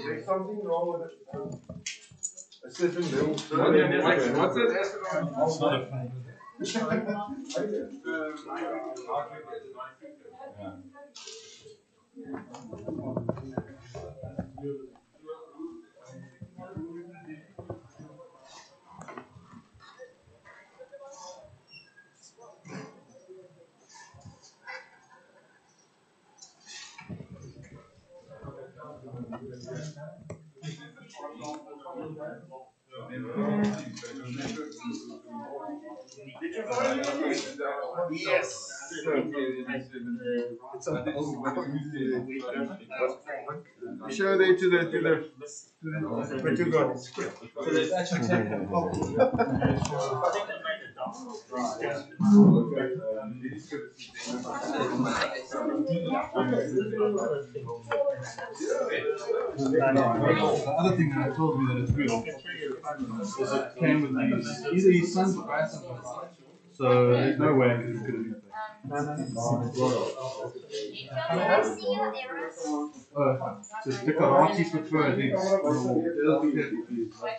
there's something wrong with it. A certain level. What's it? Yes. Show that to the but you got it. So that's actually The other thing that told me that it's real is it came with these either his sons or grandsons. So there's no way it could have been fake. Just decoraties for fur, I think.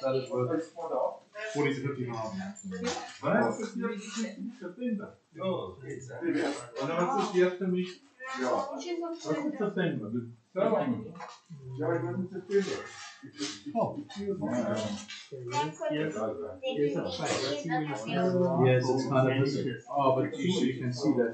That is worth 40 to 50 miles. Yes, it's kind of visible. Oh, but you can see that.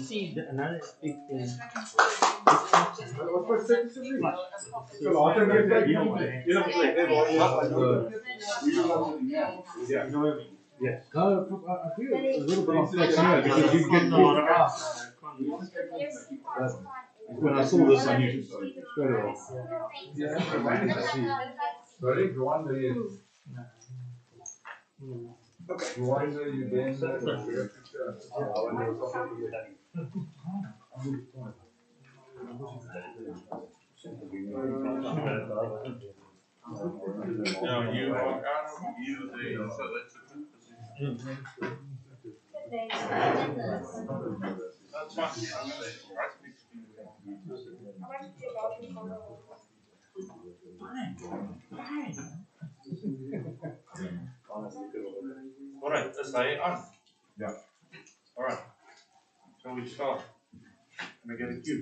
See another big thing. Yes. No, I feel a little bit of flex now because you get a lot of when I saw this, I knew straight away. Sorry, Rwanda is. Rwanda, Uganda. No, you are out of view there, so that's a good position. That's fine. Right next to you. Alright, is they on? Yeah. Alright. So we start. Can I get a cue?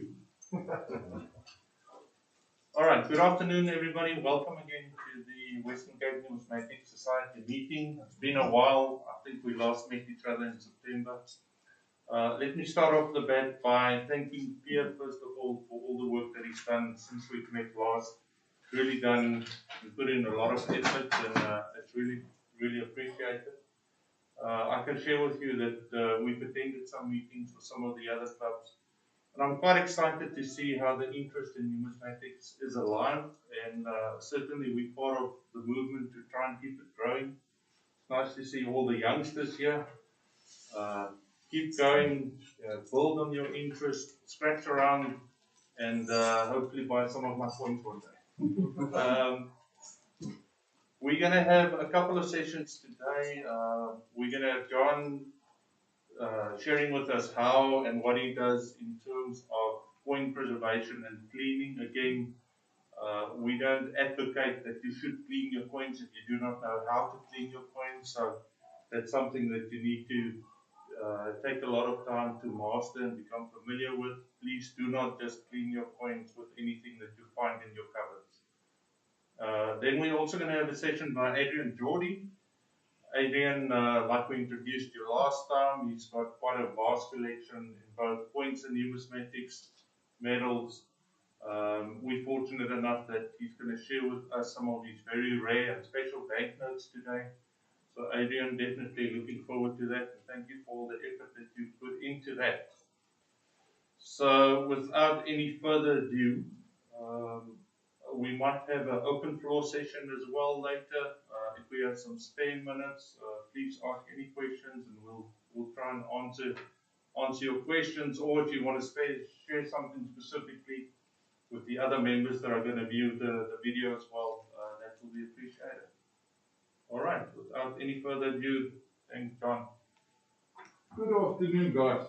Alright, good afternoon everybody. Welcome again to the Western Cape Numismatic Society meeting. It's been a while. I think we last met each other in September. Let me start off the bat by thanking Pierre first of all for all the work that he's done since we met last. Really done and put in a lot of effort and it's really appreciated. I can share with you that we've attended some meetings for some of the other clubs. And I'm quite excited to see how the interest in numismatics is alive, and certainly we're part of the movement to try and keep it growing. It's nice to see all the youngsters here. Keep going, build on your interest, scratch around, and hopefully buy some of my coins one day. We're going to have a couple of sessions today. We're going to have John sharing with us how and what he does in terms of coin preservation and cleaning. Again, we don't advocate that you should clean your coins if you do not know how to clean your coins. So that's something that you need to take a lot of time to master and become familiar with. Please do not just clean your coins with anything that you find in your cupboards. Then we're also going to have a session by Adrian Geordie. Adrian, like we introduced you last time, he's got quite a vast collection in both coins and numismatics, medals. We're fortunate enough that he's going to share with us some of his very rare and special banknotes today. So Adrian, definitely looking forward to that, and thank you for all the effort that you put into that. So without any further ado, we might have an open floor session as well later. If we have some spare minutes, please ask any questions and we'll try and answer your questions, or if you want to share something specifically with the other members that are going to view the video as well, that will be appreciated. All right, without any further ado, Thanks, John. Good afternoon, guys.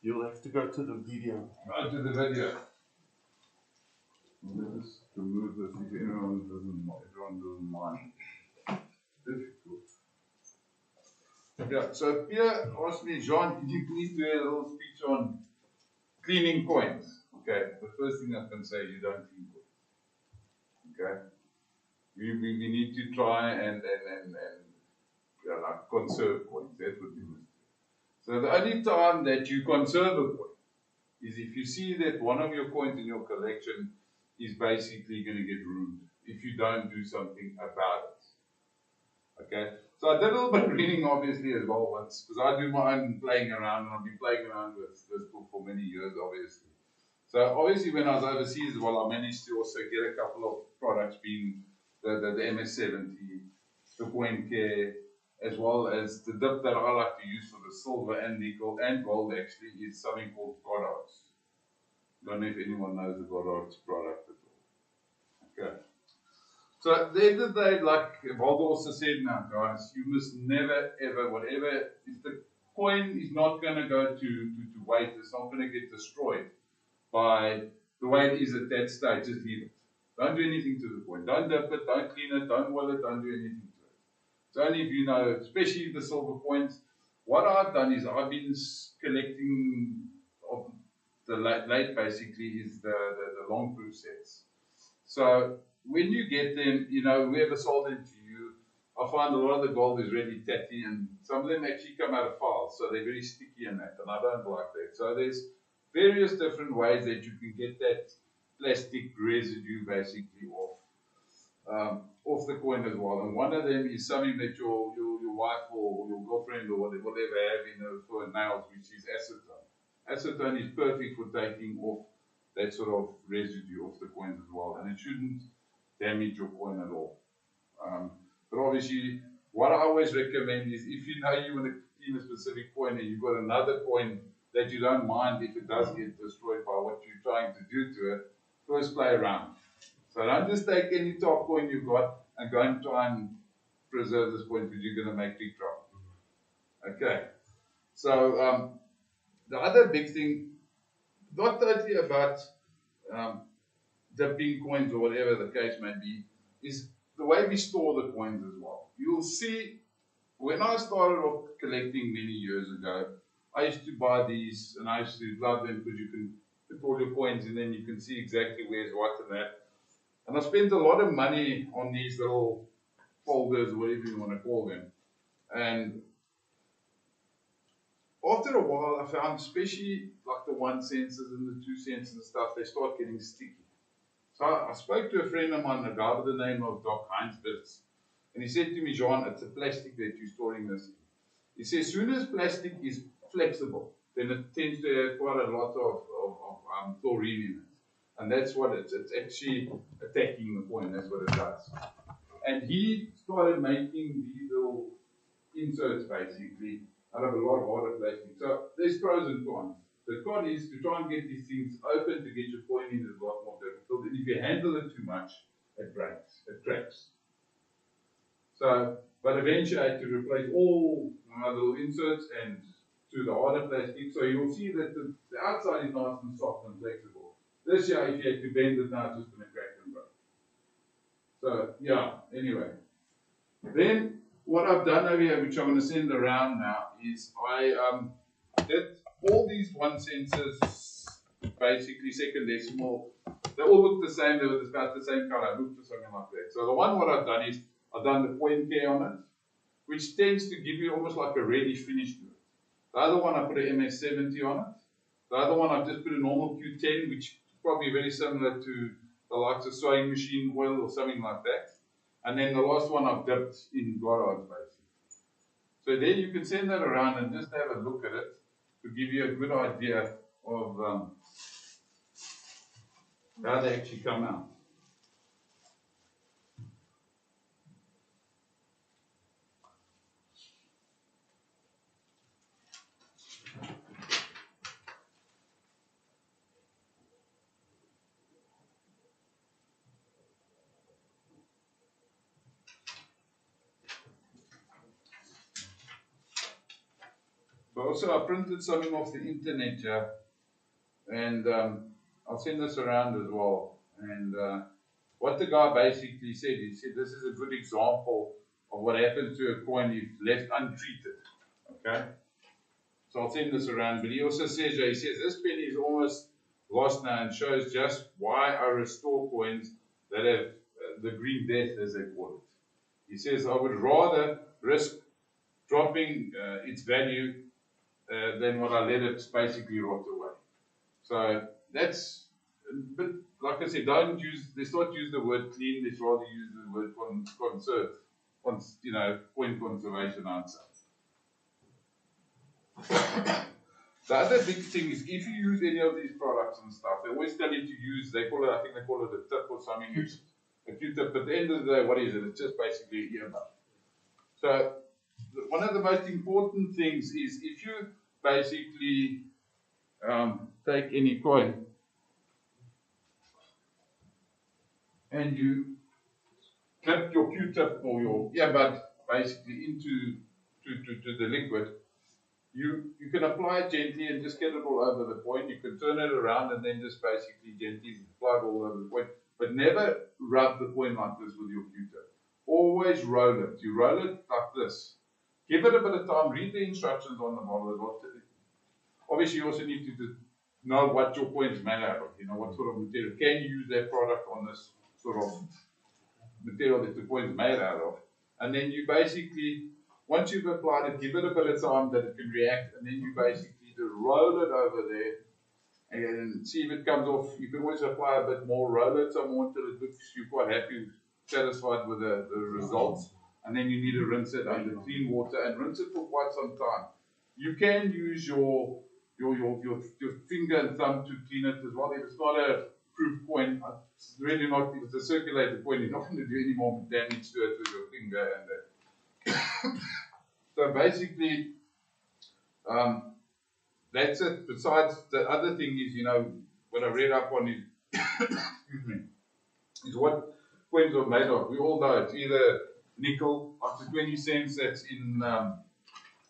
You'll have to go to the video. Right to the video. Let us remove this if everyone doesn't mind. Difficult. Yeah, so Pierre asked me, Jean, did you please do a little speech on cleaning coins? Okay, the first thing I can say is you don't clean coins. Okay? We need to try and yeah, like conserve coins. That's what we must do. So the only time that you conserve a coin is if you see that one of your coins in your collection is basically going to get ruined if you don't do something about it. Okay? So I did a little bit of reading obviously as well once, because I do my own playing around, and I've been playing around with this book for many years obviously. So obviously when I was overseas as well, I managed to also get a couple of products, being the MS-70, the Coin Care, as well as the dip that I like to use for the silver and nickel and gold actually is something called Goddard's. Don't know if anyone knows the Goddard's product at all. Okay. So at the end of the day, like Waldo also said now, guys, you must never ever, whatever, if the coin is not going to go to waste, it's not going to get destroyed by the way it is at that stage, just leave it. Don't do anything to the coin. Don't dip it, don't clean it, don't oil it, don't do anything to it. So only if you know, especially the silver coins, what I've done is I've been collecting of the late basically is the long proof sets. So when you get them, you know, whoever sold them to you, I find a lot of the gold is really tatty, and some of them actually come out of files, so they're very sticky and that, and I don't like that. So there's various different ways that you can get that plastic residue basically off the coin as well. And one of them is something that your wife or your girlfriend or whatever have for nails, which is acetone. Acetone is perfect for taking off that sort of residue off the coins as well, and it shouldn't damage your coin at all. But obviously, what I always recommend is if you know you want to clean a specific coin and you've got another coin that you don't mind if it does get destroyed by what you're trying to do to it, first play around. So don't just take any top coin you've got and go and try and preserve this coin, because you're going to make big trouble. Okay. So the other big thing, not totally about dipping coins or whatever the case may be, is the way we store the coins as well. You'll see, when I started off collecting many years ago, I used to buy these, and I used to love them because you can put all your coins in, then you can see exactly where's what and that. And I spent a lot of money on these little folders, whatever you want to call them. And after a while, I found, especially like the 1 cents and the 2 cents and stuff, they start getting sticky. So I spoke to a friend of mine, a guy by the name of Doc Heinz, and he said to me, John, it's a plastic that you're storing this in. He says, as soon as plastic is flexible, then it tends to have quite a lot of chlorine in it. And that's what it's actually attacking the coin, that's what it does. And he started making these little inserts basically out of a lot of harder plastic. So there's pros and cons. The con is to try and get these things open to get your coin in is a lot more difficult. And if you handle it too much, it breaks, it cracks. So, but eventually I had to replace all my little inserts and to the harder plastic. So you'll see that the outside is nice and soft and flexible. This year, if you had to bend it now, it's just going to crack and break. So, yeah, anyway. Then, what I've done over here, which I'm going to send around now, is I did all these 1 cents, basically second decimal. They all look the same, they were about the same color, looked or something like that. So the one what I've done is, I've done the Coin Care on it, which tends to give you almost like a ready finish to it. The other one I put an MS-70 on it. The other one I've just put a normal Q10, which is probably very similar to the likes of sewing machine oil or something like that. And then the last one I've dipped in Goddard's basically. So there you can send that around and just have a look at it to give you a good idea of how they actually come out. So also I printed something off the internet here, and I'll send this around as well. And what the guy basically said, he said this is a good example of what happens to a coin if left untreated. Okay? So I'll send this around, but he also says, he says this penny is almost lost now and shows just why I restore coins that have the green death, as they call it. He says, I would rather risk dropping its value than what I let it basically rot away. So that's, but like I said, let's not use the word clean, let's rather use the word conserve, coin conservation answer. The other big thing is if you use any of these products and stuff, they always tell you to use, I think they call it a tip or something, a Q-tip, but at the end of the day, what is it? It's just basically an earbud. So one of the most important things is if you basically take any coin and you clip your Q-tip or your earbud basically into the liquid, you can apply it gently and just get it all over the point. You can turn it around and then just basically gently apply it all over the point. But never rub the point like this with your Q-tip. Always roll it. You roll it like this. Give it a bit of time. Read the instructions on the bottle as well. Obviously, you also need to know what your coin is made out of. You know, what sort of material. Can you use that product on this sort of material that the coin is made out of? And then you basically, once you've applied it, give it a bit of time that it can react, and then you basically just roll it over there and see if it comes off. You can always apply a bit more, roll it some more until it looks you're quite happy, satisfied with the results, and then you need to rinse it under clean water and rinse it for quite some time. You can use your finger and thumb to clean it as well. If it's not a proof coin, it's really not, if it's a circulated coin, you're not going to do any more damage to it with your finger and that. So basically, that's it. Besides, the other thing is, what I read up on is, excuse me, is what coins are made of. We all know it's either nickel, up to 20 cents, that's in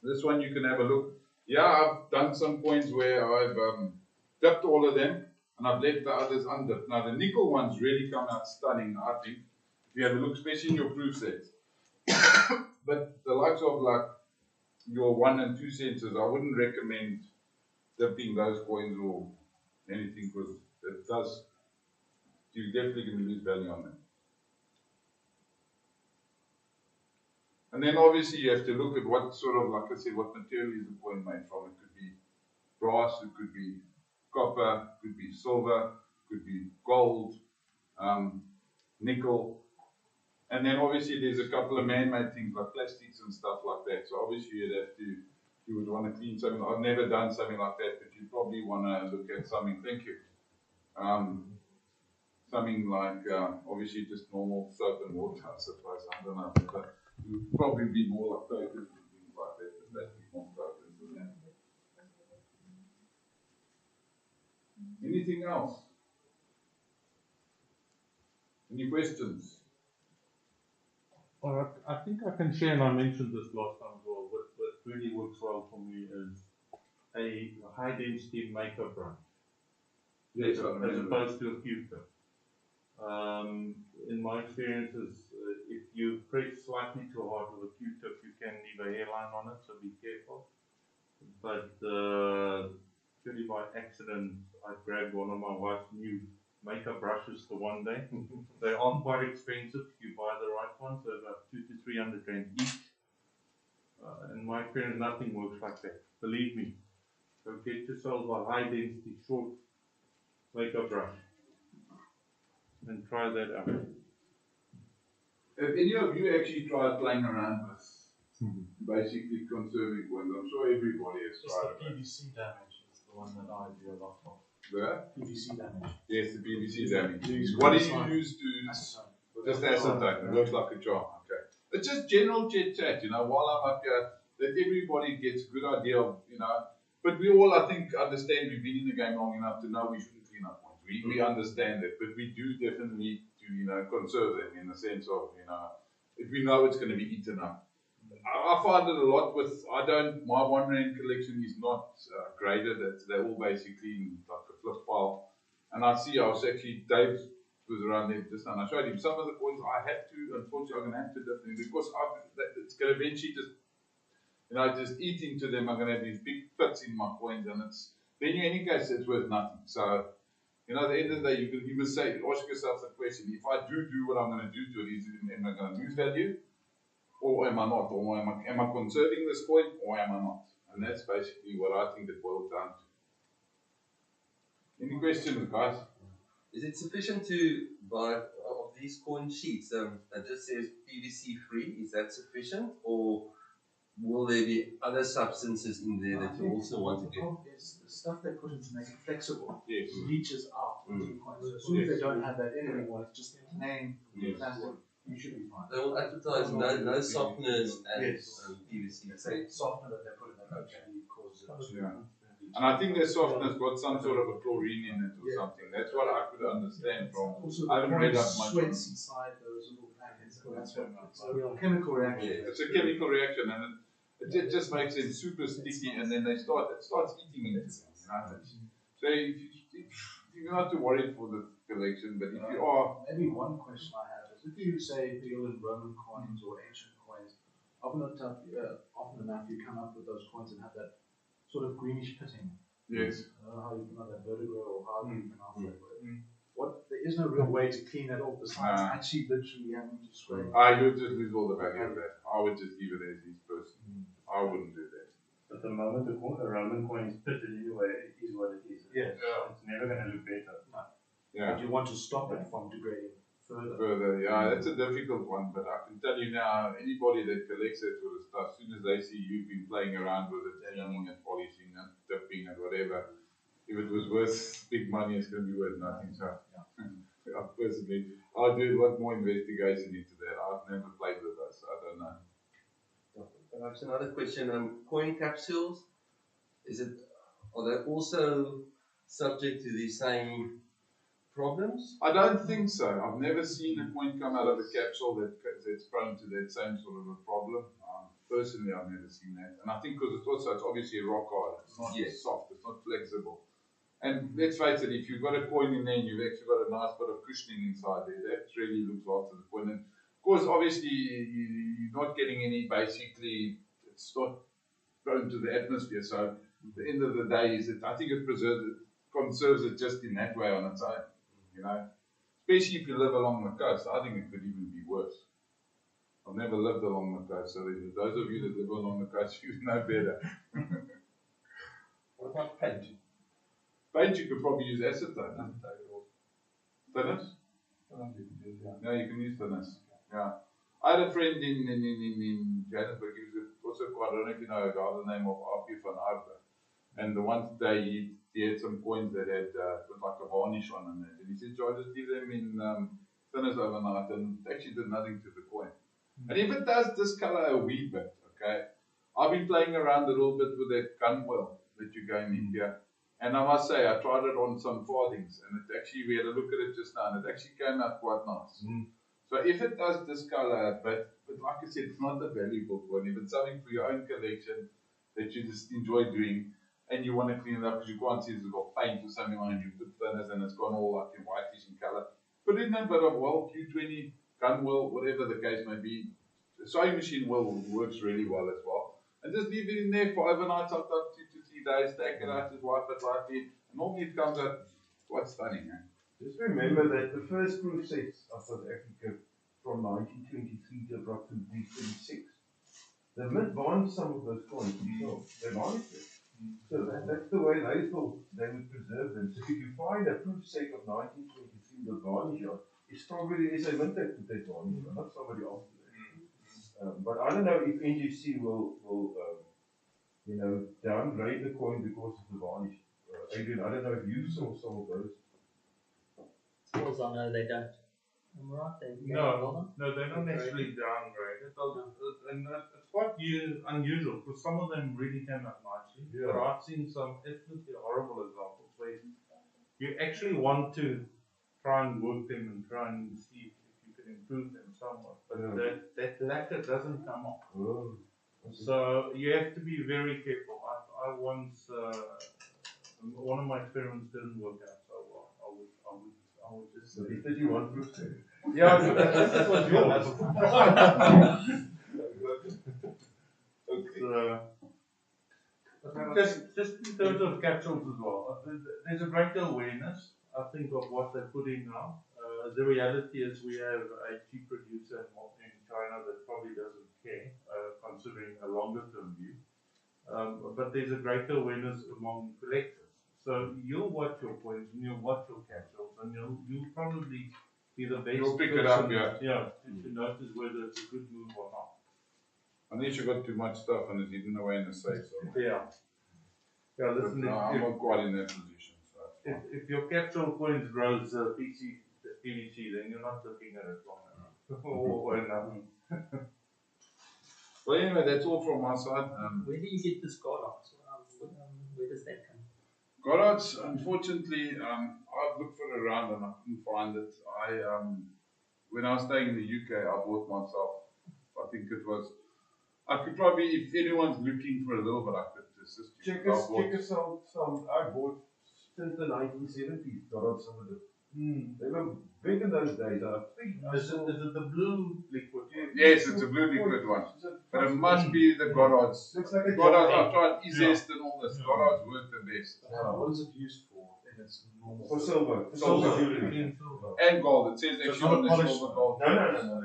this one. You can have a look. Yeah, I've done some coins where I've dipped all of them and I've left the others undipped. Now, the nickel ones really come out stunning, I think, if you have a look, especially in your proof sets. But the likes of like your 1 and 2 cents, I wouldn't recommend dipping those coins or anything, because it does, you're definitely going to lose value on them. And then obviously you have to look at what sort of, like I said, what material is the coin made from. It could be brass, it could be copper, it could be silver, it could be gold, nickel. And then obviously there's a couple of man-made things like plastics and stuff like that. So obviously you would want to clean something. I've never done something like that, but you probably want to look at something. Thank you. Something like obviously just normal soap and water, I suppose. I don't know, but it would probably be more like tokens and things like that. But that'd be more tokens than that. Anything else? Any questions? I think I can share, and I mentioned this last time as well. What really works well for me is a high density makeup brush, Yes, as opposed to a Q-tip. In my experiences, if you press slightly too hard with a Q-tip, you can leave a hairline on it, so be careful. But purely by accident, I grabbed one of my wife's new makeup brushes the one day. They aren't quite expensive if you buy the right one, so about 200 to 300 rand each. In my experience, nothing works like that. Believe me. So get yourself a high density short makeup brush and try that out. Have any of you actually tried playing around with basically conserving coins? I'm sure everybody has tried it. PVC damage is the one that I do a lot of. The PVC damage. Yes, the PVC damage. What do you use to just acetone? It looks like a charm. Okay. It's just general chit chat, while I'm up here, that everybody gets a good idea of, but we all, I think, understand. We've been in the game long enough to know we shouldn't clean up coins. We understand it, but we do definitely need to, conserve them in the sense of, if we know it's going to be eaten up. I find it a lot with, my 1 rand collection is not graded, they're all basically in like a flip file. And I was actually, Dave was around there just now, and I showed him some of the coins I had to, unfortunately, I'm going to have to definitely, because it's going to eventually just, just eat into them, I'm going to have these big pits in my coins, and then in any case, it's worth nothing. So, at the end of the day, you must ask yourself the question, if I do what I'm going to do to it, am I going to lose value? Or am I not? Or am I conserving this coin, or am I not? And that's basically what I think it boils down to. Any questions, guys? Is it sufficient to buy of these coin sheets that just says PVC free? Is that sufficient, or will there be other substances in there that you also want to The get? problem is the stuff they put in to make it flexible Yes. leaches out into the coins. So as soon as they don't have that in anymore, it's just plain plastic. You should be fine. They will advertise no softeners and Yes. PVC. It's a softener that they put in that actually causes it. Yeah. And I think their softener's got some sort of a chlorine in it or something. That's what I could understand from. Also, I haven't read up much on it. sweats inside those little packets. So that's what it's a real chemical reaction. It's a chemical reaction, and it just makes it super sticky, and then it starts eating into them. So you're not too worried for the collection, but if you are, Maybe one question I have is if you say deal in Roman coins or ancient coins, often enough you come up with those coins and have that sort of greenish pitting. yes, I don't know how you pronounce that, vertigo or how you pronounce that word. There is no real way to clean that off besides actually literally having to scrape. you'll just lose all the value of that. I would just leave it as is person. I wouldn't do that. But the moment a Roman coin is pitted anyway, it is what it is. Yes. It's never going to look better. Yeah. But you want to stop it from degrading further. That's a difficult one, but I can tell you now, anybody that collects that sort of stuff, as soon as they see you've been playing around with it, cleaning and polishing and dipping and whatever, if it was worth big money, it's going to be worth nothing. So, personally, I'll do a lot more investigation into that. I've never played with those, so I don't know. Perhaps another question, coin capsules, are they also subject to the same problems? I don't think so. I've never seen a coin come out of a capsule that's prone to that same sort of a problem. Personally, I've never seen that. And I think because it's obviously rock hard. It's not soft, it's not flexible. And let's face it, if you've got a coin in there and you've actually got a nice bit of cushioning inside there, that really looks after the coin. And of course, obviously, you're not getting any, basically, it's not prone to the atmosphere. So, at the end of the day, I think it conserves it just in that way on its own. Especially if you live along the coast, I think it could even be worse. I've never lived along the coast, so those of you that live along the coast, you know better. What about paint? Paint, you could probably use acetone. Thinners? No, you can use thinners. Yeah. I had a friend in Johannesburg, he was also quite, I don't know if you know a guy by the name of R.P. van Arbe. And the one day he had some coins that had with like a varnish on them. And he said, Joe, just leave them in thinners overnight, and it actually did nothing to the coin. And if it does discolor a wee bit, okay, I've been playing around a little bit with that gunwale that you go in India. And I must say, I tried it on some farthings, and it actually, we had a look at it just now, and it actually came out quite nice. So if it does discolor a bit, but like I said, it's not a valuable coin. If it's something for your own collection that you just enjoy doing, and you want to clean it up because you can't see it's got paint or something on it, you put thinners and it's gone all like in whitish in color. Put in a bit of Q20, gun will, whatever the case may be. The sewing machine will works really well as well. And just leave it in there for overnight, sometimes 2 to 3 days, take it out, just wipe it lightly, and normally it comes out quite stunning. Just remember that the first proof sets of South Africa from 1923 to approximately 26, the Mint varnished some of those coins themselves. They varnished it. So that's the way they thought they would preserve them. So if you find a proof set of 1923 with varnish on, it's probably the SA Mint that put that varnish on, not somebody else. But I don't know if NGC will downgrade the coin because of the varnish. Adrian, I don't know if you saw some of those. As far as I know, they don't. Am I right? No, they're not necessarily downgraded. And it's quite unusual because some of them really came out nicely. Yeah. But I've seen some absolutely horrible examples where you actually want to try and work them and try and see if you can improve them somewhat. But that latter doesn't come off. Oh. So you have to be very careful. I once, one of my experiments didn't work out so well. I would just So say. the 31 proof set. Yeah, that was yours. Just in terms of capsules as well, there's a greater awareness, I think, of what they're putting now. The reality is we have a cheap producer in China that probably doesn't care, considering a longer term view. But there's a greater awareness among collectors. So you'll watch your coins and you'll watch your capsules and you'll probably be the best You'll pick it person, up, yeah. to notice whether it's a good move or not. Unless you got too much stuff and it's hidden away in the safe. So. Yeah. Yeah, listen, I'm not quite in that position. So. if your capsule coins grows PVC, then you're not looking at it long enough. or enough. Well, anyway, that's all from my side. Where do you get this Goddard's? Where does that come from? Goddard's, unfortunately, I've looked for it around and I couldn't find it. When I was staying in the UK, I bought myself, I think it was, I could probably, if anyone's looking for a little bit, I could assist you. Checkers some, I bought since the 1970s, got some of them. They were big in those days. I think Is it the blue liquid? Yes, it's a blue liquid one. But it must be the Goddard's. Looks like a Goddard's, gel I've tried Izest and all this. Goddard's work the best. What is it used for? And it's normal. for silver. Silver. jewelry. And gold. It says So it's actually not on the polished silver one. gold. No.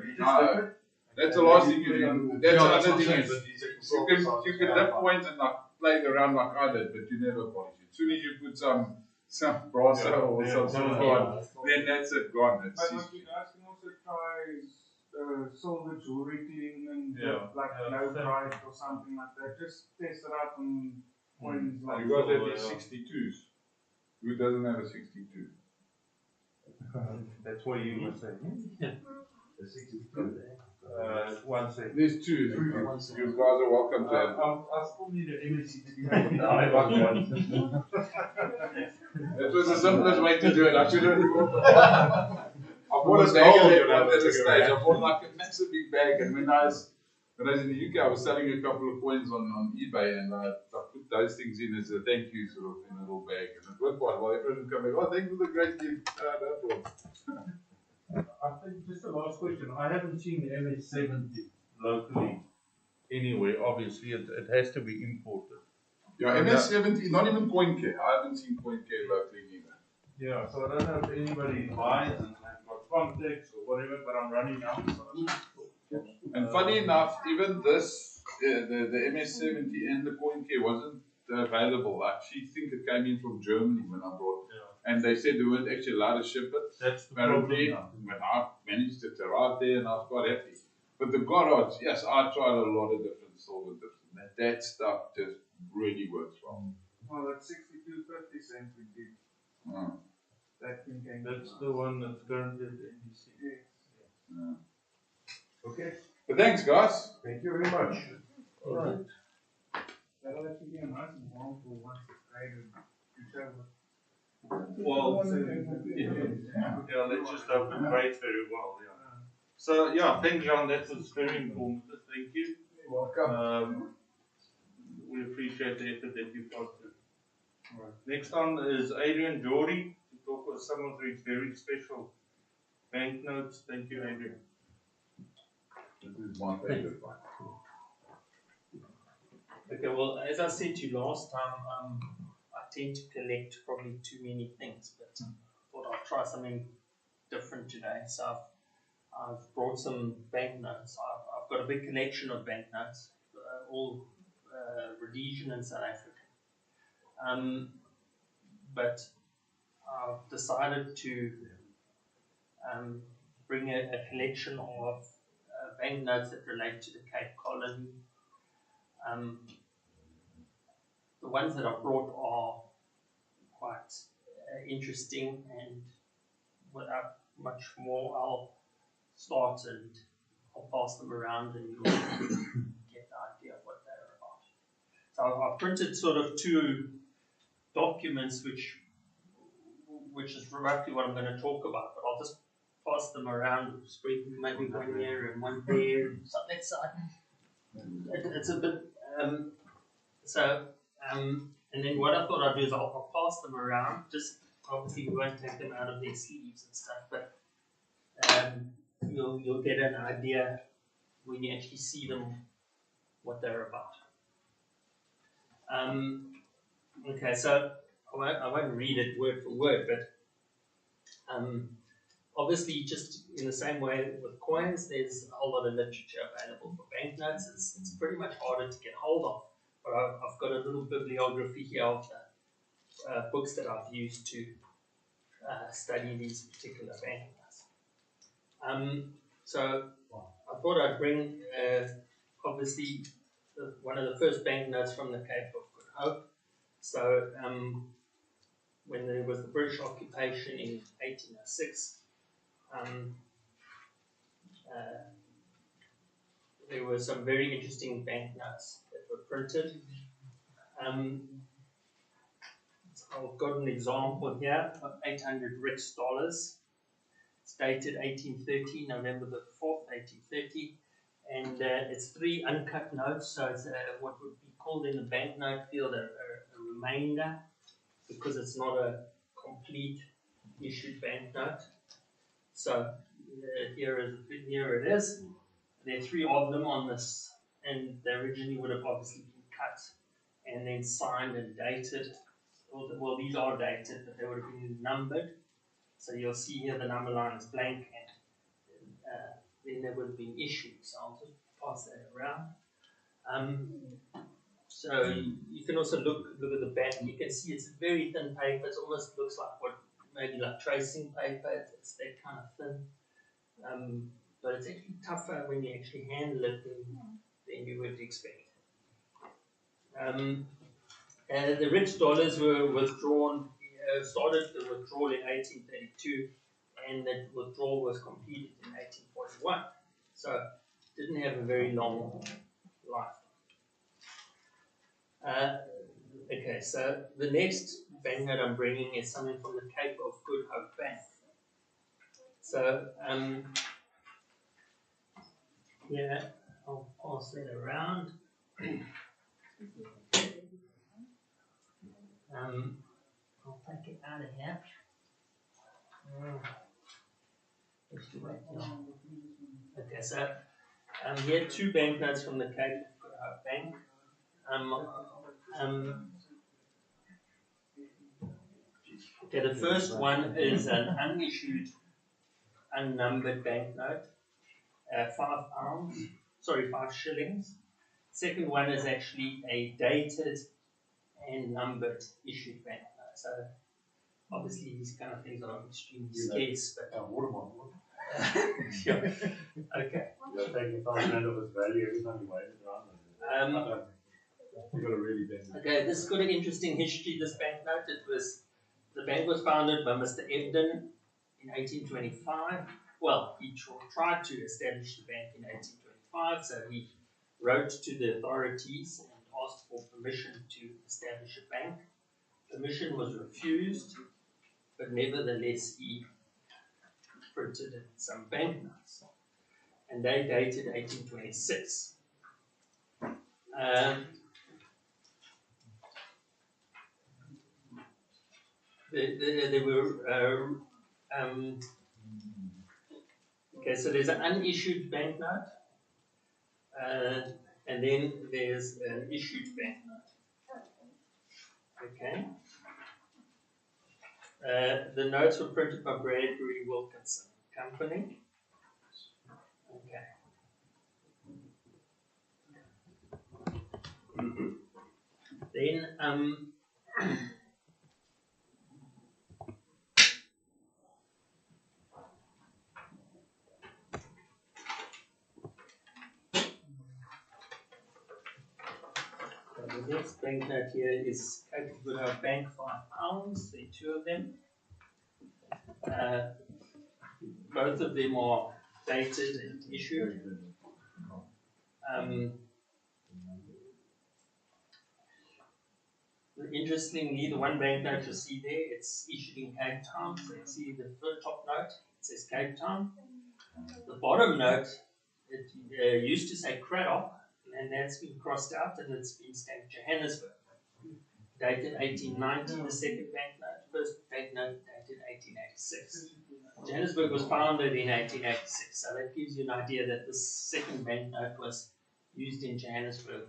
You just No. dip it. That's the last thing you do. That's Yeah, another what thing I'm is, saying, but you can dip coins and like play around like I did, but you never polish it. As soon as you put some brass or some silver on, then that's it, gone. It's But what you guys can also try is silver jewelry cleaning and like Yeah. low bright or something like that. Just test it out on coins like You guys have these 62s. Who doesn't have a 62? That's what you must say. The 62. One second. There's two. You guys are welcome to have. I still need an MSC to be I got one. It was the simplest way to do it. I should have thought. I bought a bag of it at the stage. I bought like a massive big bag, and when I was in the UK, I was selling a couple of coins on eBay, and I put those things in as a thank you sort of in a little bag, and it worked quite well. Everyone come back, oh, thanks for the great gift. No problem. I think just the last question. I haven't seen the MS70 locally anywhere. Obviously, it has to be imported. Yeah, MS70, not even coin care. I haven't seen coin care locally either. Yeah, so I don't know if anybody buys and I've got contacts or whatever, but I'm running out. So. And funny enough, even this, the MS70 and the coin care wasn't available. I actually think it came in from Germany when I brought it. And they said they weren't actually allowed to ship it. That's the Apparently, problem. but I managed to arrive there and I was quite happy. But the Goddard's, yes, I tried a lot of different silver dips. That stuff just really works well. well, that's 62.50 cents we did. Mm. That thing came. That's the one that's currently at the NBC. Yes. Yeah. Okay. But thanks, guys. Thank you very much. Alright. That'll actually be a nice and warm for once it's graded. You show it. Well, yeah, let's just hope it grades very well. Yeah. So yeah, thanks, John. That was very informative. Thank you. You're welcome. We appreciate the effort that you put in. Right. Next on is Adrian Jory to talk about some of his very special banknotes. Thank you, Adrian. This is my favorite one. Okay, well, as I said to you last time, I tend to collect probably too many things, but I thought I'll try something different today. So I've brought some banknotes. I've got a big collection of banknotes, all Rhodesian and South African. But I've decided to bring a collection of banknotes that relate to the Cape Colony. The ones that I brought are quite interesting, and without much more, I'll start and I'll pass them around and you'll get the idea of what they're about. So I've printed sort of two documents which is roughly what I'm going to talk about, but I'll just pass them around, spread maybe one here and one there, and so that side. it's a bit, and then what I thought I'd do is I'll pass them around, just obviously we won't take them out of their sleeves and stuff, but you'll get an idea when you actually see them what they're about. Okay, so I won't read it word for word, but obviously, just in the same way with coins, there's a whole lot of literature available for banknotes. It's pretty much harder to get hold of, but I've got a little bibliography here of the books that I've used to study these particular banknotes. So I thought I'd bring, obviously, one of the first banknotes from the Cape of Good Hope. So when there was the British occupation in 1806, there were some very interesting banknotes that were printed. So I've got an example here of 800 Rix dollars. It's dated 1830, November the 4th, 1830. And it's 3 uncut notes, so it's what would be called in the banknote field a remainder, because it's not a complete issued banknote. So here it is. There are 3 of them on this, and they originally would have obviously been cut and then signed and dated. Well, these are dated, but they would have been numbered. So you'll see here the number line is blank, and then they would have been issued. So I'll just pass that around. So you can also look at the back. You can see it's very thin paper. It almost looks like maybe like tracing paper. It's that kind of thin. But it's actually tougher when you actually handle it than you would expect. The Rix dollars were withdrawn, started the withdrawal in 1832, and the withdrawal was completed in 1841. So it didn't have a very long life. Okay, so the next banknote I'm bringing is something from the Cape of Good Hope Bank. So yeah, I'll pass that around. I'll take it out of here. Okay, so here are 2 banknotes from the Cape of Good Hope Bank. Okay, the first one is an unissued, unnumbered banknote, 5 shillings. Second one is actually a dated and numbered issued banknote. So obviously these kind of things are extremely scarce, but yeah. Okay. You're taking $5 of its value every time you wave it around. You got a really big. Okay, this has got an interesting history. This banknote, the bank was founded by Mr. Ebden in 1825. Well, he tried to establish the bank in 1825, so he wrote to the authorities and asked for permission to establish a bank. Permission was refused, but nevertheless he printed some banknotes, and they dated 1826. There were okay, so there's an unissued banknote, and then there's an issued banknote. Okay. The notes were printed by Bradbury Wilkinson Company. Okay. Then the next banknote here is Cape of Good Hope Bank, £5. There are 2 of them. Both of them are dated and issued. Interestingly, the one banknote you see there, it's issued in Cape Town. So you see the top note, it says Cape Town. The bottom note, it used to say Cradock, and and that's been crossed out and it's been stamped Johannesburg. Dated 1890, the second banknote, first banknote dated 1886. Johannesburg was founded in 1886, so that gives you an idea that the second banknote was used in Johannesburg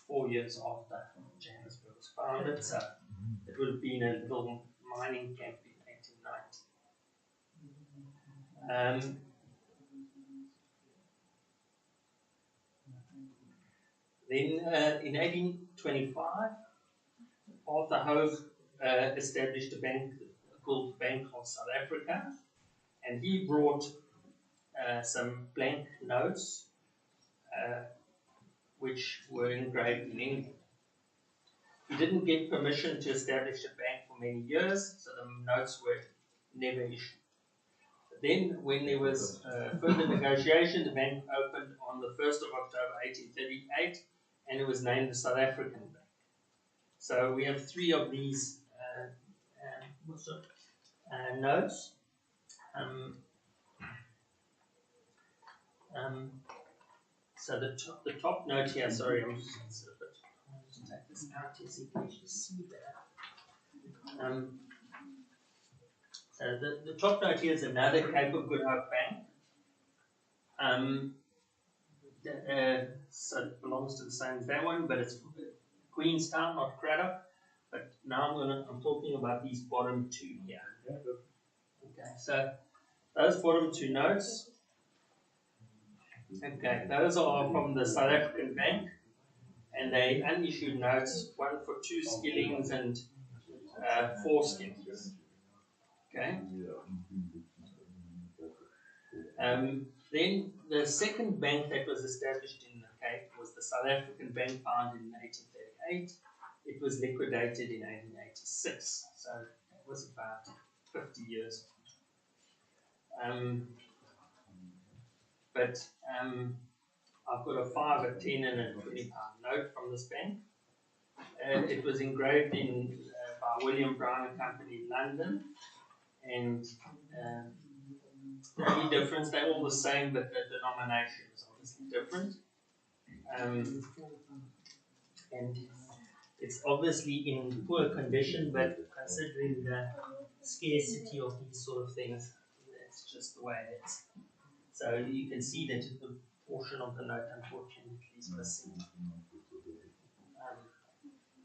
4 years after Johannesburg was founded, so it would have been a little mining camp in 1890. Then in 1825, Arthur Hove established a bank called Bank of South Africa, and he brought some blank notes which were engraved in England. He didn't get permission to establish a bank for many years, so the notes were never issued. But then, when there was further negotiation, the bank opened on the 1st of October 1838, and it was named the South African Bank. So we have 3 of these notes. So the top note here, sorry, I'll just take this out here so you can actually see that. So the top note here is another Cape of Good Hope Bank. So it belongs to the same as that one, but it's Queenstown, not Craddock. But now I'm talking about these bottom 2 here. Okay, so those bottom 2 notes. Okay, those are from the South African Bank, and they unissued notes, one for 2 skillings and 4 skillings. Okay. Then the second bank that was established in the Cape was the South African Bank, founded in 1838. It was liquidated in 1886, so it was about 50 years. I've got a 5, a 10, and a 20-pound note from this bank. It was engraved in by William Brown and Company in London, and the only difference, they're all the same, but the denomination is obviously different. And it's obviously in poor condition, but considering the scarcity of these sort of things, that's just the way it is. So you can see that the portion of the note, unfortunately, is missing.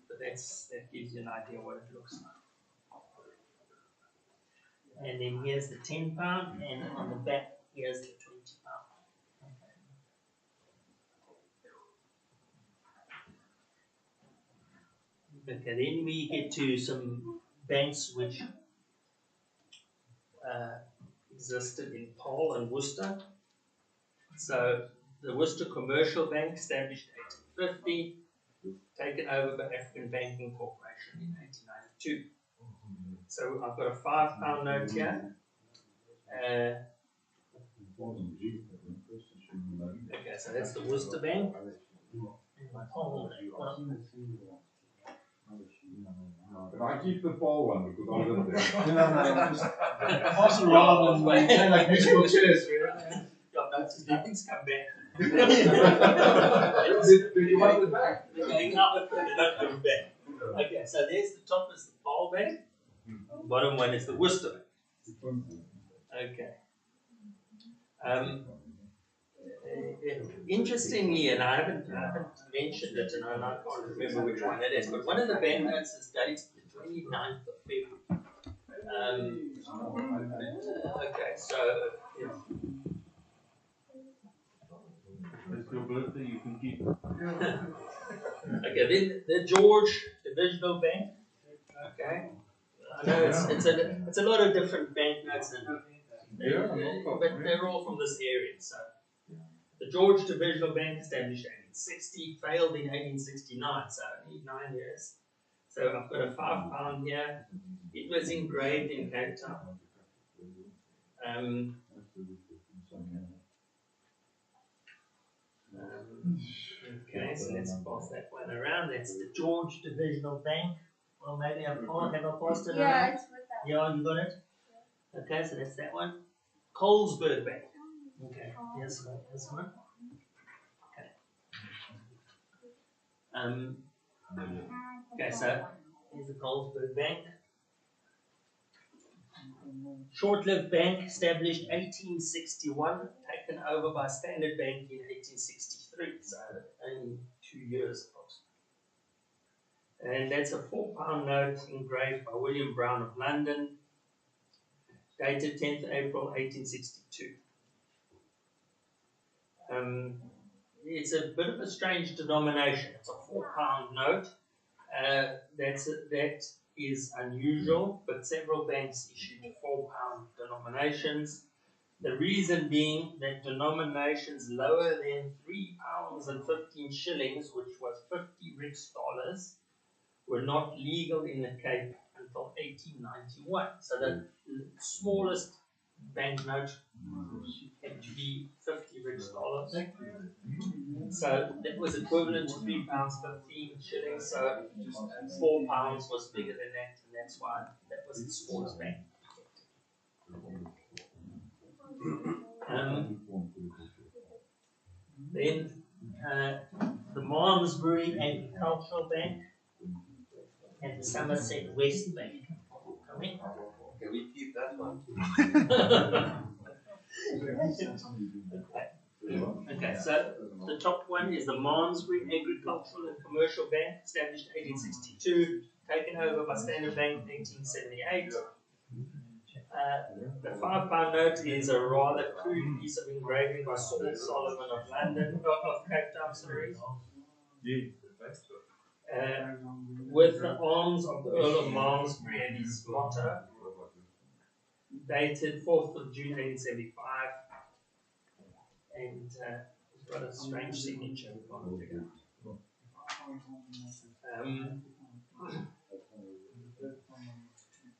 But that gives you an idea what it looks like. And then here's the 10 pound, and on the back, here's the 20 pound. Okay, then we get to some banks which existed in Paarl and Worcester. So the Worcester Commercial Bank, established in 1850, taken over by African Banking Corporation in 1892. So I've got a 5 pound note here. Okay, so that's the Worcester Bank. Can I keep the Paul one because I live there? Pass it around and play like musical chairs. Nothing's come back. Did you want it back? They're going out, they're not coming back. Okay, so there's the top is the Paarl Bank, bottom one is the Worcester Bank. Okay. Interestingly, and I haven't mentioned it, and I can't remember which one it is, but one of the banknotes is dated the 29th of February. Okay, so It's your birthday, you can keep it. okay, then the George Divisional Bank. Okay, I know it's a lot of different banknotes, and but they're all from this area. So the George Divisional Bank, established in 1860, failed in 1869, so only 9 years. So I've got a 5 pound here. It was engraved in Cape Town. Okay, so let's pass that one around. That's the George Divisional Bank. Well, maybe have I passed it around? Yeah, it's with that. Yeah, you got it? Okay, so that's that one. Colesberg Bank. Okay, here's one. Okay. Okay, so here's the Carlsberg Bank. Short-lived bank, established 1861, taken over by Standard Bank in 1863, so only 2 years approximately. And that's a £4 note engraved by William Brown of London, dated 10th April 1862. It's a bit of a strange denomination. It's a £4 note. That is unusual, but several banks issued £4 denominations. The reason being that denominations lower than £3 and 15 shillings, which was 50 Rix dollars, were not legal in the Cape until 1891. So the smallest banknote had to be 50 Rix dollars. So that was equivalent to £3, 15 shillings. So £4 was bigger than that, and that's why that was the smallest bank. Then the Malmesbury Agricultural Bank and the Somerset West Bank. Coming. Can we keep that one? Okay, so the top one is the Malmesbury Agricultural and Commercial Bank, established 1862, taken over by Standard Bank 1878. The £5 note is a rather crude piece of engraving by Saul Solomon of London, of Cape Town, sorry. With the arms of the Earl of Malmesbury and his motto, dated 4th of June 1875, and it's got a strange signature.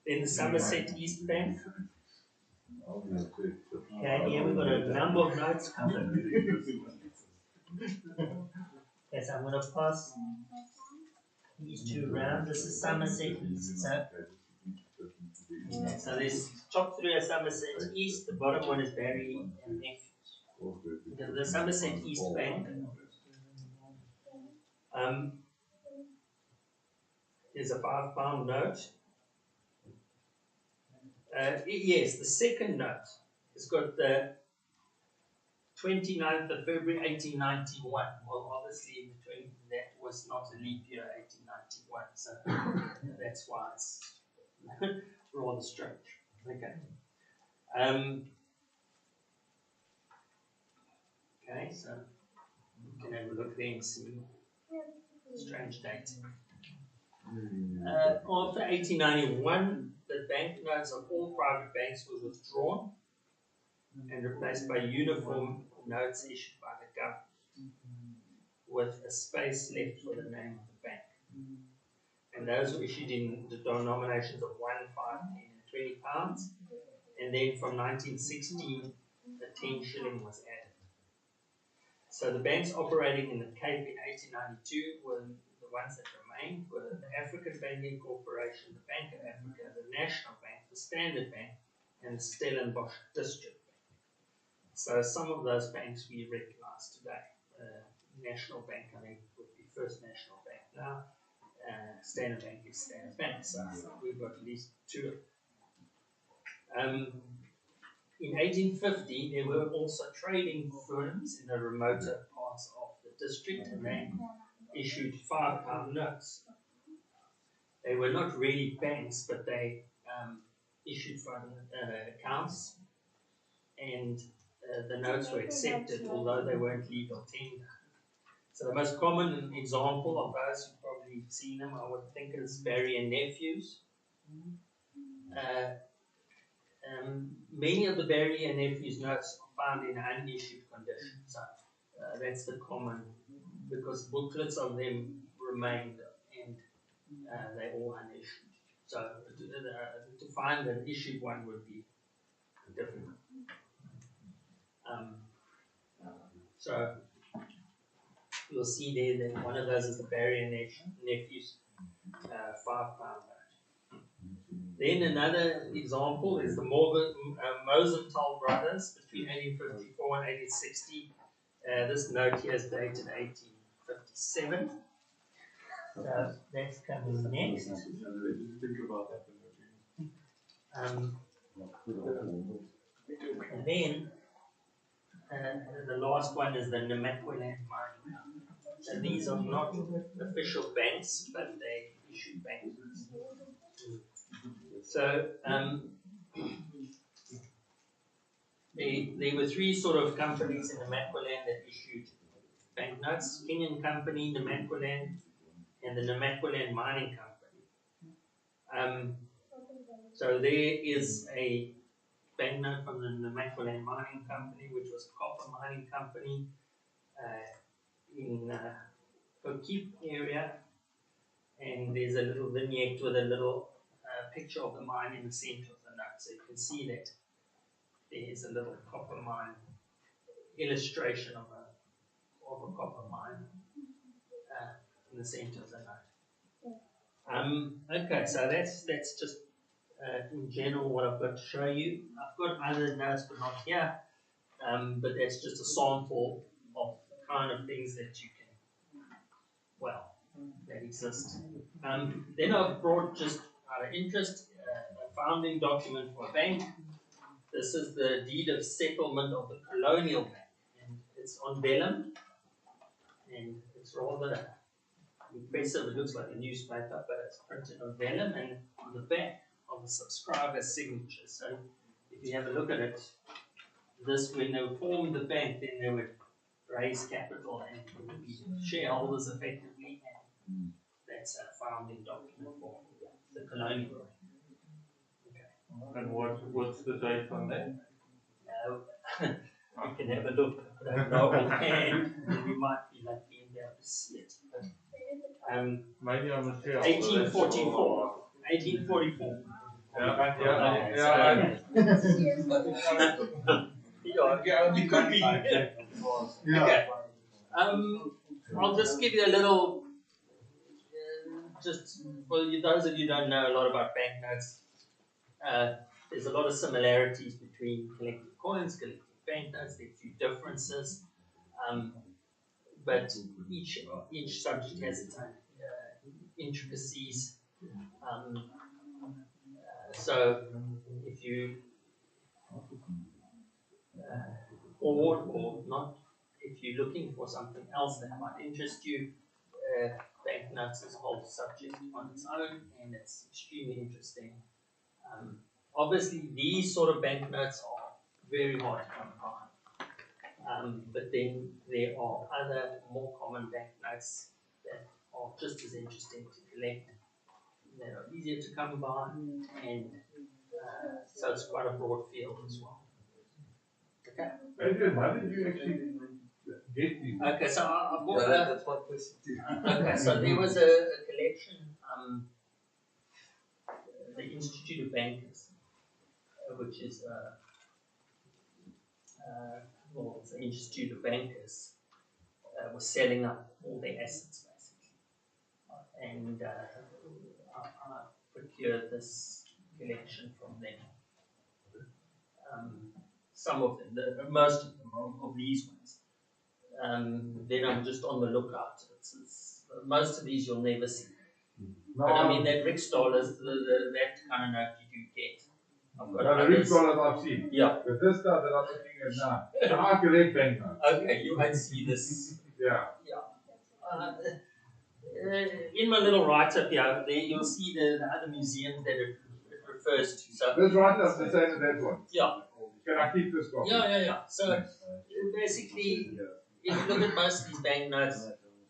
Then the Somerset East Bank. Okay, here we've got a number of notes coming. Okay, so I'm going to pass these two around. This is Somerset East. So there's top three are Somerset East, the bottom one is Barry and Nephews. The Somerset East Bank is a £5 note. Yes, the second note has got the 29th of February 1891. Well, obviously, that was not a leap year, 1891, so that's why it's rather strange. Okay. Okay, so you can have a look there and see strange dates. After 1891, the banknotes of all private banks were withdrawn and replaced by uniform notes issued by the government, with a space left for the name of the bank. And those were issued in the denominations of 1, 5, 10, and £20. And then from 1916, the 10 shilling was added. So the banks operating in the Cape in 1892 were the ones that remained were the African Banking Corporation, the Bank of Africa, the National Bank, the Standard Bank, and the Stellenbosch District Bank. So some of those banks we recognize today. National Bank, I think, would be First National Bank now. Standard Bank is Standard Bank, so we've got at least two. In 1850, there were also trading firms in the remoter parts of the district, and they issued £5 notes. They were not really banks, but they issued accounts, and the notes were accepted, although they weren't legal tender. So the most common example of those, you've probably seen them, I would think, is Barry and Nephews. Many of the Barry and Nephews notes are found in unissued condition. So that's the common, because booklets of them remained and they're all unissued. So to find an issued one would be difficult. So you'll see there that one of those is the Barry and Nephews £5 note. Then another example is the Mosenthal brothers between 1854 and 1860. This note here is dated 1857. So that's coming next. Think about that. And then the last one is the Numismatic mine. So these are not official banks, but they issue banks. So there were three sort of companies in the Namaqualand that issued banknotes: Kenyan Company, Namaqualand, and the Namaqualand Mining Company. So there is a banknote from the Namaqualand Mining Company, which was a copper mining company in O'Keefe area, and there's a little vignette with a little picture of the mine in the center of the note, so you can see that there's a little copper mine illustration of a copper mine in the center of the note. Okay, so that's just in general what I've got to show you. I've got other notes, but not here. But that's just a sample of the kind of things that you can, that exist. Then I've brought, just out of interest, a founding document for a bank. This is the deed of settlement of the Colonial Bank, and it's on vellum, and it's rather impressive. It looks like a newspaper, but it's printed on vellum and on the back of the subscriber's signature. So if you have a look at it, when they formed the bank, then they would raise capital and it would be shareholders effectively, and that's a founding document for the Colonial Bank. And what's the date on that? We can have a look. I don't know offhand, and we might be lucky and be able to see it. Maybe I'm a shareholder. 1844. 1844. You could be. Okay. I'll just give you a little, just for those of you who don't know a lot about banknotes. There's a lot of similarities between collecting coins, collecting banknotes. There are a few differences, but each subject has its own intricacies. So if you or not, if you're looking for something else that might interest you, banknotes is a whole subject on its own, and it's extremely interesting. Obviously, these sort of banknotes are very hard to come by, but then there are other more common banknotes that are just as interesting to collect, that are easier to come by, and so it's quite a broad field as well. Okay. Adrian, how did you actually get these? Okay, so I've got that's one question too. okay, so there was a collection, the Institute of Bankers, which is it's the Institute of Bankers, was selling up all their assets basically, and I procured this collection from them. Some of them, most of them of these ones. Then I'm just on the lookout. Most of these you'll never see. No, but I mean, that Rick's dollars, that kind of note you do get. I've got the rich dollars I've seen. Yeah. But this stuff that I'm looking at now, so I collect banknotes. Okay, you might see this. Yeah. In my little write-up here, there you'll see the other museums that it refers to. So this write-up the same as that one. Yeah. Can I keep this copy? Yeah. So basically, if you look at most of these banknotes,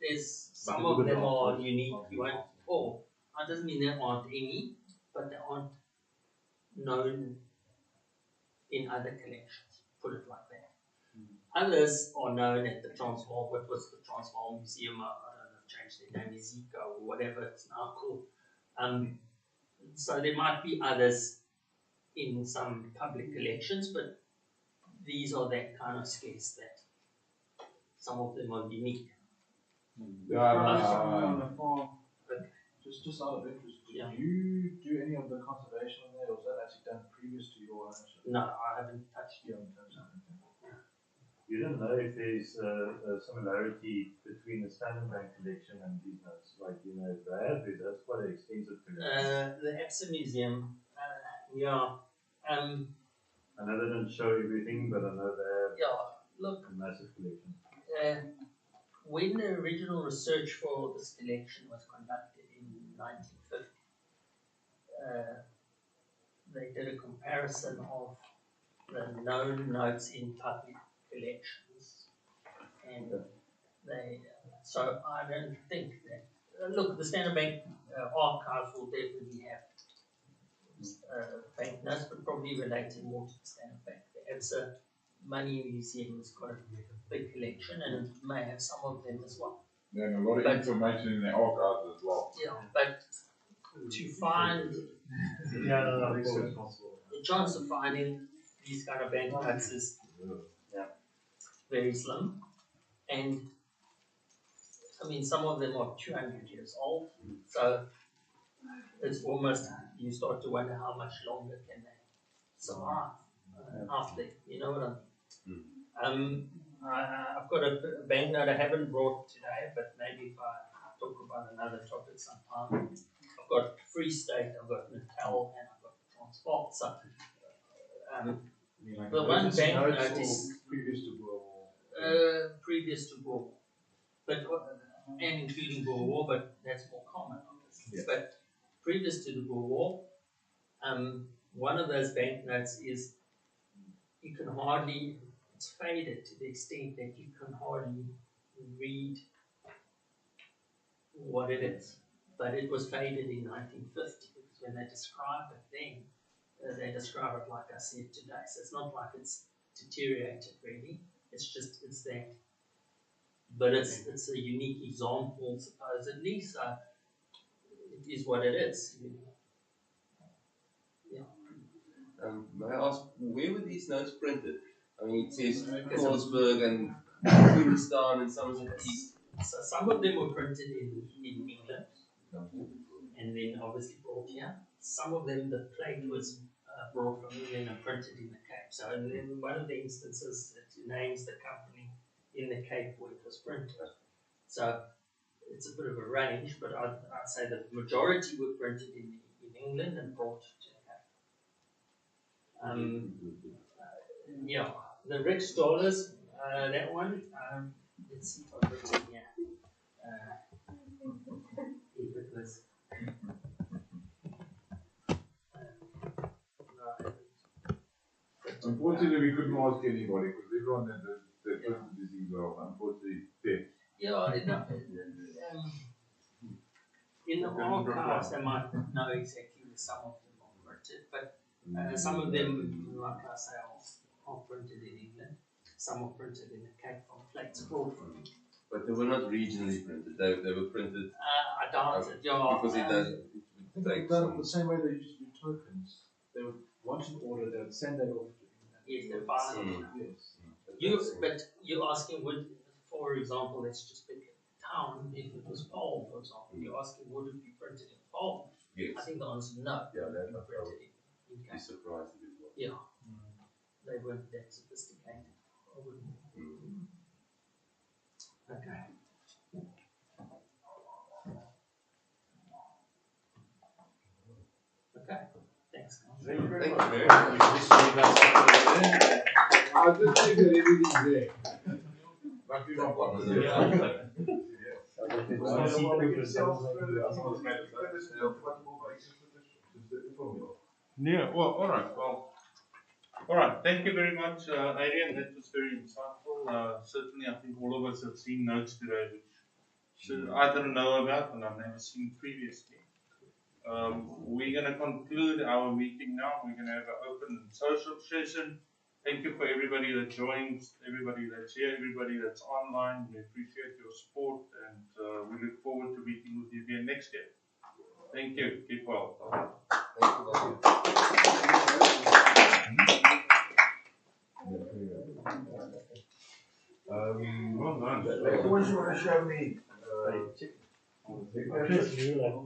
there's some of them are unique. You won't. That doesn't mean there aren't any, but they aren't known in other collections. Put it like that. Others are known at the Transvaal. What was the Transvaal Museum? I don't know, changed their name, Zika or whatever it's now called. So there might be others in some public collections, but these are that kind of scarce that some of them are unique. Just out of interest, Yeah. do you do any of the conservation on there, or was that actually done previous to your ownership? No, I haven't touched You it. haven't touched it. You don't to know if there's a similarity between the Standard Bank collection and these notes. Like, you know, if they have it, that's quite an extensive collection. The Absa Museum, yeah. I know they don't show everything, but I know they have Look, a massive collection. when the original research for this collection was conducted in 1950, they did a comparison of the known notes in public collections, and so I don't think that, look, the Standard Bank archives will definitely have banknotes, but probably related more to the Standard Bank. The Absa Money Museum has got a big collection, and it may have some of them as well. Then a lot of information in the archives as well. Yeah, but to find the chance of finding these kind of banknotes is very slim, and I mean some of them are 200 years old, so it's almost, you start to wonder how much longer can they survive after, you know what I mean? I've got a banknote I haven't brought today, but maybe if I talk about another topic sometime. I've got Free State, I've got Natal, and I've got Transvaal. So, the one banknote is previous to World War. Previous to World War, but and including World War, but that's more common, obviously. Yes. But previous to the World War, one of those banknotes is, you can hardly, it's faded to the extent that you can hardly read what it is. But it was faded in 1950, because when they describe it then, they describe it like I said today. So it's not like it's deteriorated really, it's there. But it's a unique example supposedly, so it is what it is. Yeah. May I ask, where were these notes printed? I mean, it says Colesberg and Queenstown and Somerset East. So some of them were printed in England, and then obviously brought here. Some of them, the plate was brought from England and printed in the Cape. So in one of the instances, it names the company in the Cape where it was printed. So it's a bit of a range, but I'd say the majority were printed in England and brought to the Cape. Yeah, the Rex dollars, that one, let's see if I've written here. If it was, Unfortunately, we couldn't ask anybody because everyone that printed these things are unfortunately dead. yeah, in the archives, they might know exactly where some of them are printed, but some of them, like I say, are printed in England. Some are printed in the Cape from plates brought from England. But they were not regionally printed, they were printed. I doubt it, yeah. Because it doesn't. I think they've done it the same way they used to do tokens. They would want an order, they would send that off to England. Yes, they're fine. Yes. But you're asking, would, for example, let's just pick a town, if it was Paul, for example, you're asking, would it be printed in Paul? Yes. I think the answer is no. Yeah, that would be printed in be Cape. surprised if it was. Yeah. They weren't that sophisticated. I wouldn't. Okay. Okay. Thanks. Thank you very Thank much. you very much. I'll just check that everything's there. But we don't want to. Yeah, well, all right. Thank you very much, Adrian. That was very insightful. Certainly, I think all of us have seen notes today which I don't know about and I've never seen previously. We're going to conclude our meeting now. We're going to have an open and social session. Thank you for everybody that joins, everybody that's here, everybody that's online. We appreciate your support and we look forward to meeting with you again next year. Thank you. Keep well. Bye. Thank you. Well done. They always want to show me. Chris, you like,